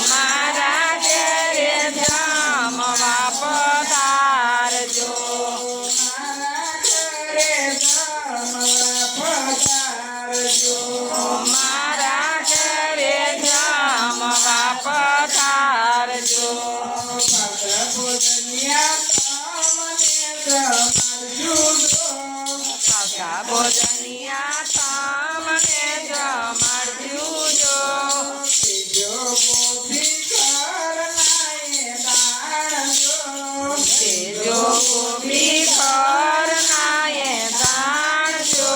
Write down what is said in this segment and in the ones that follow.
મારા ઘેરે જમવા પધારજો. મારા ઘેરે જમવા પધારજો. સાસા ભોજનિયા તમને જમાડજો. તેજો ગોપી ઘર નાએ દાણજો.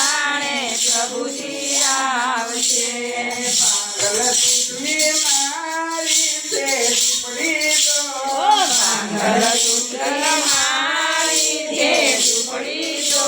દાણે પ્રભુજી આવશે. મંગળસૂત્ર મારી છે ઝૂંપડી જો.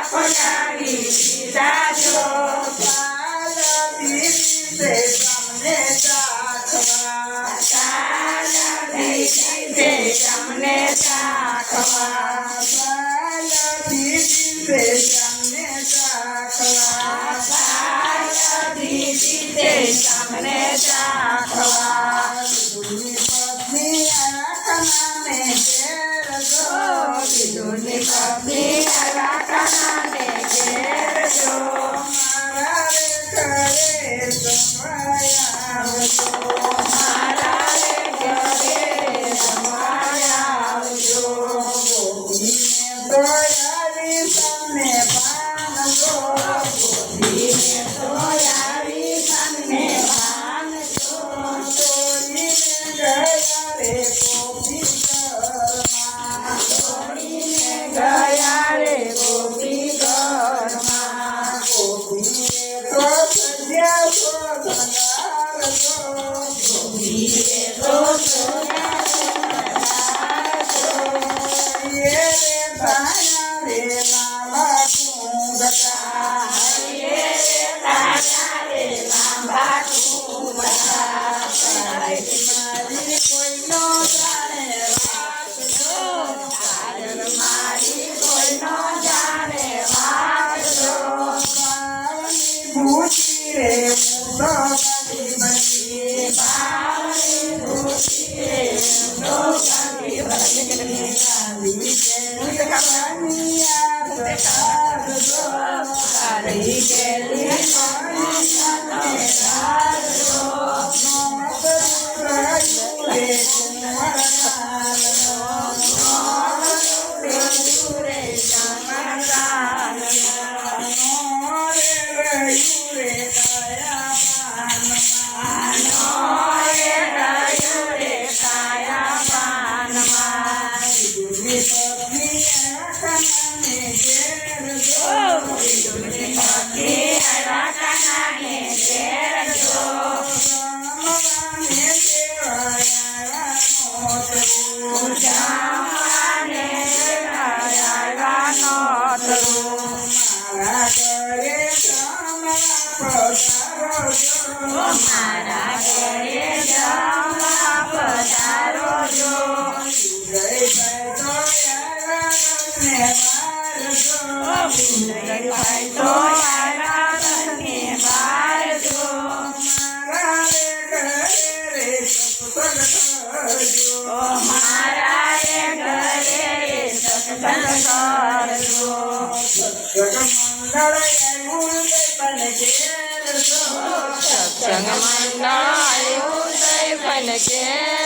પલાળી દીધા જો કાલથી દિવસે તમને ચાખવા કાલથી દિવસે તમને ચાખવા કાલથી દિવસે તમને ચાખવા કાલથી દિવસે તમને ચાખવા વિદુરની પત્ની આખનાને ઘેર જો વિદુરની પત્ની રાખનાને ઘેર જો મારા રે ઘરે જમાયા આવજો મારા રે ઘરે જમાયા આવજો ગોપીને તો આવી તમને પાનજો ગોપીને તો આવી તમને ભાનજો ચોરીને ગયા રે ગોપી ઘરમાં છોડીને ગયા રે ગોપી ઘરમાં ગોપીએ તો સજ્યા શોધનાર જો ગોપીએ તો રે ભાયા રે લાલા કુંડકા લાંબા ટૂંકા મારી કોઈનો જાણે વાત જો મારી કોઈનો જાણે વાત જો પાવની ભૂતી રે હું તો કાઢી બની બાવળી ભૂતી રે તો કાઢી બની કાઢી કેલી કહાનિયા બતાડજો કાઢી કેલી કહાનિયા બતાડજો નોતરું રહ્યું રે કુંવરકાલનો રે ચમત્કાર નોરે રહ્યું રે કાયા પાનમાં રહ્યું રે કાયા પાનમાં વિદુરની પત્ની આખનાને ઘેર જો વિદુરની પત્ની રાખનાને ઘેર જો જમવાને દેવાયા નોતરું જમવાને આવ્યા નોતરું મારા ઘરે જમવા પધારો જો મારા ઘરે જમવા પધારો જો જય ભાઈ તો આવ્યા ઘરને બહાર જો ભાઈ તો આવ્યા ઘરને બહાર જો મારા રે ઘરે રે સત્સંગ કરજો મારા એ ઘરે સત્સંગ કરજો સત્સંગ મંડળ આવ્યું પણ ઘેર જો સત્સંગ મંડળ આવ્યું દઈ પણ ઘેર